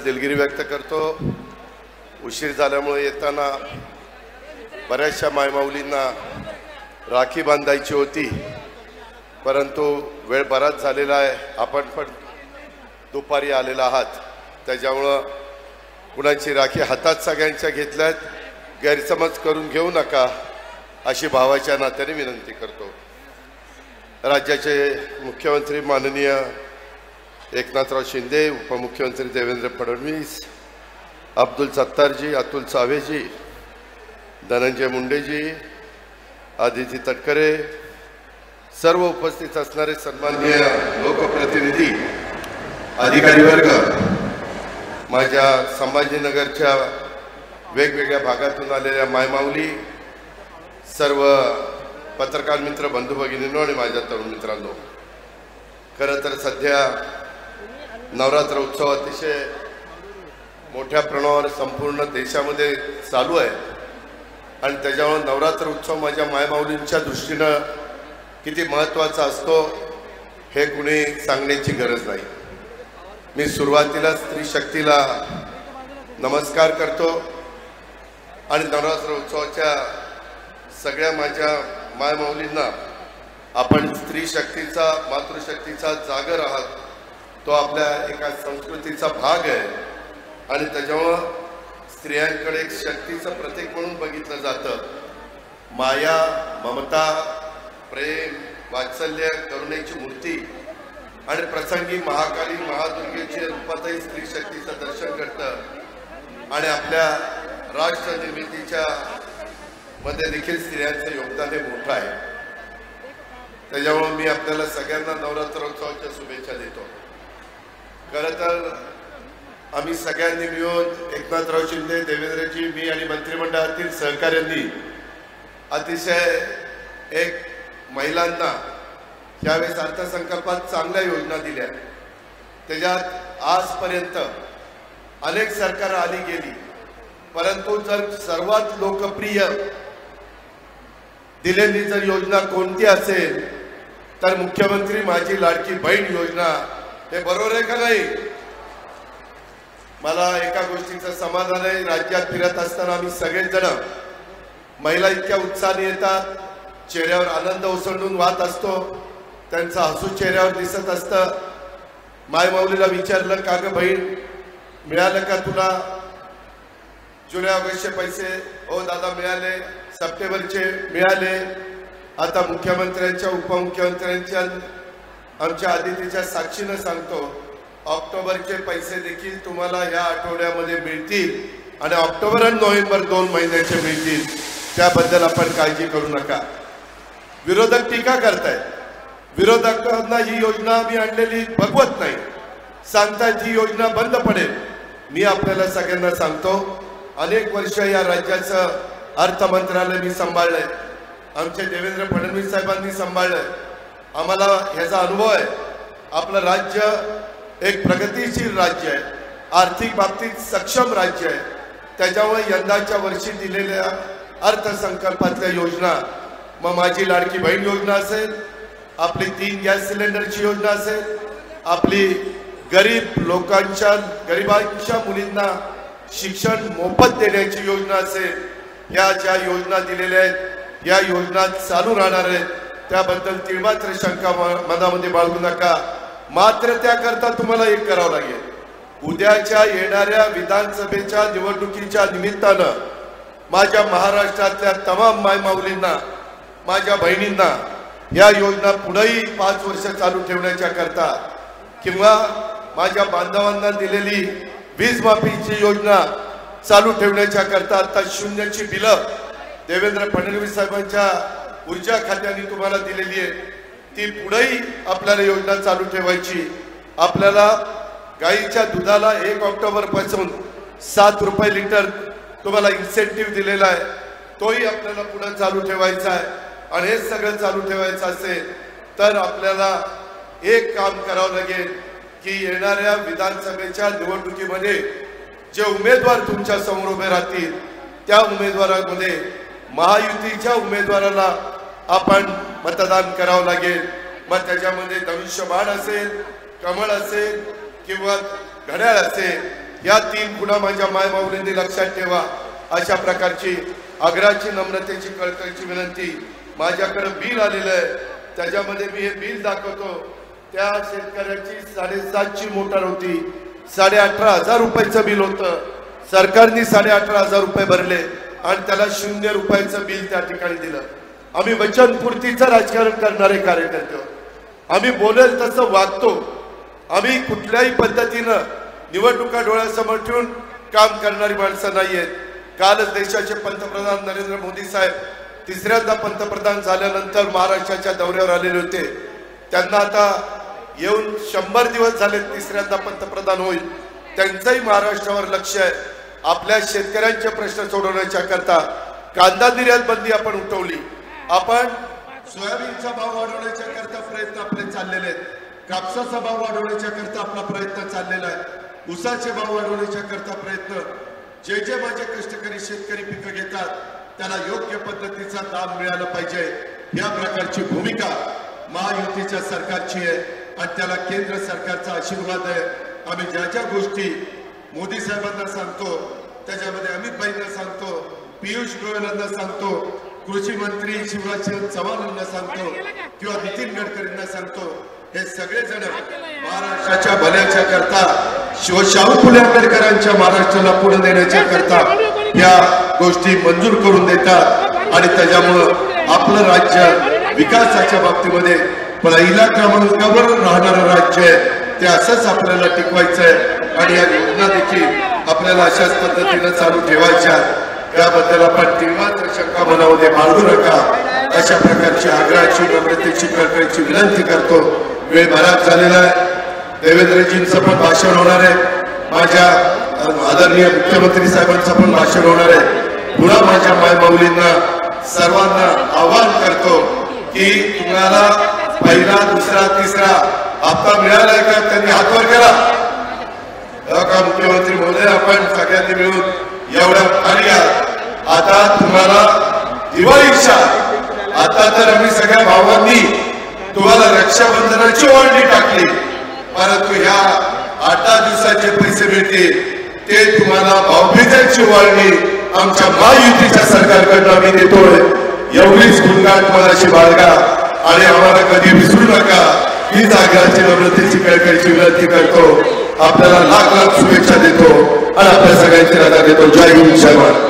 दिलगिरी व्यक्त करतो। उशीर झाल्यामुळे येताना बऱ्याचशा मायमाऊलींना राखी बांधायची होती, परंतु वेळ बराच झालेला आहे। आपण पण दुपारी आलेला आहात, त्याच्यामुळे कुणाची राखी हातात सगळ्यांच्या घेतल्यात, गैरसमज करून घेऊ नका अशी भावाच्या नात्याने विनंती करतो। राज्याचे मुख्यमंत्री माननीय एकनाथराव शिंदे, उपमुख्यमंत्री देवेंद्र फडणवीस, अब्दुल सत्तारजी, अतुल सावेजी, धनंजय मुंडेजी, आदिती तटकरे, सर्व उपस्थित असणारे सन्माननीय लोकप्रतिनिधी, अधिकारी वर्ग, माझ्या संभाजीनगरच्या वेगवेगळ्या भागातून आलेल्या मायमाऊली, सर्व पत्रकार मित्र, बंधू भगिनींनो आणि माझ्या तरुण मित्रांनो, खरं तर सध्या नवरात्र उत्सव अतिशय मोठ्या प्रमाणावर संपूर्ण देशामध्ये चालू आहे आणि त्याच्यामुळे नवरात्र उत्सव माझ्या मायमाऊलींच्या दृष्टीनं किती महत्त्वाचा असतो हे कुणी सांगण्याची गरज नाही। मी सुरुवातीला स्त्री शक्तीला नमस्कार करतो आणि नवरात्र उत्सवाच्या सगळ्या माझ्या मायमाऊलींना आपण स्त्री शक्तीचा, मातृशक्तीचा जागर आहात, तो आपल्या एका संस्कृतीचा भाग आहे आणि त्याच्यामुळं स्त्रियांकडे एक शक्तीचं प्रतीक म्हणून बघितलं जातं। माया, ममता, प्रेम, वात्सल्य, करुणेची मूर्ती आणि प्रसंगी महाकाली, महादुर्गेच्या रूपातही स्त्री शक्तीचं दर्शन घडतं आणि आपल्या राष्ट्र निर्मितीच्या मध्ये देखील स्त्रियांचं योगदान हे मोठं आहे। त्याच्यामुळे मी आपल्याला सगळ्यांना नवरात्रोत्सवाच्या शुभेच्छा देतो। खरं तर आम्ही सगळ्यांनी मिळून एकनाथराव शिंदे, देवेंद्रजी, मी आणि मंत्रिमंडळातील सहकाऱ्यांनी अतिशय एक महिलांना यावेळेस अर्थसंकल्पात चांगल्या योजना दिल्या। त्याच्यात आजपर्यंत अनेक सरकार आली गेली, परंतु जर सर्वात लोकप्रिय दिलेली जर योजना कोणती असेल तर मुख्यमंत्री माझी लाडकी बहीण योजना, हे बरोबर आहे का नाही? मला एका गोष्टीचं समाधान आहे, राज्यात फिरत असताना आम्ही सगळेजण महिला इतक्या उत्साहाने येतात, चेहऱ्यावर आनंद ओसंडून वाहत असतो, त्यांचं हसू चेहऱ्यावर दिसत असतं। मायमाऊलीला विचारलं, का ग बहीण, मिळालं का तुला जुलै ऑगस्टचे पैसे? हो दादा मिळाले, सप्टेंबरचे मिळाले। आता मुख्यमंत्र्यांच्या, उपमुख्यमंत्र्यांच्या, आमच्या आदितीच्या साक्षीनं सांगतो, ऑक्टोबरचे पैसे देखील तुम्हाला या आठवड्यामध्ये मिळतील आणि ऑक्टोबर आणि नोव्हेंबर 2 महिन्याचे मिळतील, त्याबद्दल आपण काळजी करू नका। विरोधक टीका करतायत, विरोधकांना ही योजना आम्ही आणलेली बघवत नाही, सांगतायत ही योजना बंद पडेल। मी आपल्याला सगळ्यांना सांगतो, अनेक वर्ष या राज्याचं अर्थ मंत्रालय मी सांभाळलंय, आमचे देवेंद्र फडणवीस साहेबांनी सांभाळलंय, आम्हाला ह्याचा अनुभव आहे। आपलं राज्य एक प्रगतिशील राज्य आहे, आर्थिक बाबतीत सक्षम राज्य आहे। त्याच्यामुळे यंदाच्या वर्षी दिलेल्या अर्थसंकल्पातल्या योजना, मग माझी लाडकी बहीण योजना असेल, आपली 3 गॅस सिलेंडरची योजना असेल, आपली गरीब लोकांच्या, गरिबांच्या मुलींना शिक्षण मोफत देण्याची योजना असेल, या ज्या योजना दिलेल्या आहेत या योजना चालू राहणार आहेत, त्याबद्दल तिळमात्र शंका मनामध्ये बाळगू नका। मात्र त्याकरता तुम्हाला एक करावं लागेल, उद्याच्या येणाऱ्या विधानसभेच्या निवडणुकीच्या निमित्तानं माझ्या महाराष्ट्रातल्या तमाम मायमाऊलींना, माझ्या बहिणींना या योजना पुढेही 5 वर्ष चालू ठेवण्याच्या करता किंवा माझ्या बांधवांना दिलेली वीज माफीची योजना चालू ठेवण्याच्या करता आता शून्याची बिलं देवेंद्र फडणवीस साहेबांच्या ऊर्जा खात्याने तुम्हाला दिलेली आहे, ती पुढेही आपल्याला योजना चालू ठेवायची। आपल्याला गाईच्या दुधाला 1 ऑक्टोबर पासून 7 रुपये लिटर तुम्हाला इन्सेंटिव्ह दिलेला आहे, तोही आपल्याला पुढे चालू ठेवायचा आहे। आणि हे सगळं चालू ठेवायचं असेल तर आपल्याला एक काम करावं लागेल की येणाऱ्या विधानसभेच्या निवडणुकीमध्ये जे उमेदवार तुमच्या समोर उभे राहतील त्या उमेदवारांमध्ये महायुतीच्या उमेदवाराला आपण मतदान करावं लागेल। मग त्याच्यामध्ये धनुष्यबाण असेल, कमळ असेल किंवा घड्याळ असेल, या 3 खुणा माझ्या मायमाऊलींनी लक्षात ठेवा. अशा प्रकारची आग्रहाची, नम्रतेची, कळकळीची विनंती. माझ्याकडे बिल आलेलं आहे, त्याच्यामध्ये मी हे बिल दाखवतो. त्या शेतकऱ्याची 7.5ची मोटार होती, 18,500 रुपयाचं बिल होतं. सरकारने 18,500 रुपये भरले आणि त्याला 0 रुपयाचं बिल त्या ठिकाणी दिलं. आम्ही वचनपूर्तीचं राजकारण करणारे कार्यकर्ते, आम्ही बोलेल तसं वागतो. आम्ही कुठल्याही पद्धतीनं निवडणुका डोळ्यासमोर ठेवून काम करणारी माणसं नाहीयेत. कालच देशाचे पंतप्रधान नरेंद्र मोदी साहेब 3ऱ्यांदा पंतप्रधान झाल्यानंतर महाराष्ट्राच्या दौऱ्यावर आलेले होते. त्यांना आता येऊन 100 दिवस झाले, 3ऱ्यांदा पंतप्रधान होईल. त्यांचंही महाराष्ट्रावर लक्ष आहे. आपल्या शेतकऱ्यांचे प्रश्न सोडवण्याच्या करता कांदा निर्यात बंदी आपण उठवली. आपण सोयाबीनचा भाव वाढवण्याच्या करता प्रयत्न आपले चाललेले आहेत. कापसाचा भाव वाढवण्याच्या करता आपला प्रयत्न चाललेला आहे. ऊसाचे भाव वाढवण्याच्या करता प्रयत्न. जे माझे कष्टकरी शेतकरी पिकं घेतात त्याला योग्य पद्धतीचा दाम मिळाला पाहिजे, या प्रकारची भूमिका महायुतीच्या सरकारची आहे आणि त्याला केंद्र सरकारचा आशीर्वाद आहे. आम्ही ज्या गोष्टी मोदी साहेबांना सांगतो, त्याच्यामध्ये अमित भाईंना सांगतो, पियुष गोयलांना सांगतो, कृषी मंत्री शिवराज सिंह चौहानांना सांगतो किंवा नितीन गडकरींना सांगतो, हे सगळेजण महाराष्ट्राच्या भल्याच्या करता, शाहू फुले आंबेडकरांच्या महाराष्ट्राला पुढे नेण्याच्या करता या गोष्टी मंजूर करून देतात आणि त्याच्यामुळं आपलं राज्य विकासाच्या बाबतीमध्ये पहिल्या क्रमांकावर राहणारं राज्य आहे. ते असंच आपल्याला टिकवायचं आहे आणि या योजना देखील आपल्याला अशाच पद्धतीने चालू ठेवायच्या. याबद्दल आपण तीव्र शंका मनामध्ये बाळगू नका, अशा प्रकारची आग्रहाची, नम्रतेची, कळकळीची विनंती करतो. वेळ बराच झालेला आहे. देवेंद्रजींचं पण भाषण होणार आहे, माझ्या आदरणीय मुख्यमंत्री साहेबांचं पण भाषण होणार आहे. पुन्हा माझ्या मायमाऊलींना सर्वांना आवाहन करतो की तुम्हाला पहिला, दुसरा, तिसरा हप्ता मिळालाय का? त्यांनी हातवर केला का? मुख्यमंत्री महोदय, आपण सगळ्यांनी मिळून एवढ्या कार्य आता तुम्हाला दिवाळीच्या, आता तर आम्ही सगळ्या भावांनी तुम्हाला रक्षाबंधनाची ओवाळणी टाकली, परंतु ह्या 8-10 दिवसाचे पैसे मिळतील ते तुम्हाला भाऊबीजेची ओवाळणी आमच्या महायुतीच्या सरकारकडून आम्ही देतोय. एवढीच गुणगान मनाची बाळगा आणि आम्हाला कधी विसरू नका, हीच आग्रहाची, नम्रतेची, कळकळीची विनंती करतो. आपल्याला लाख लाख शुभेच्छा देतो आणि आपल्या सगळ्यांची रजा देतो. जय हिंद, जय भारत.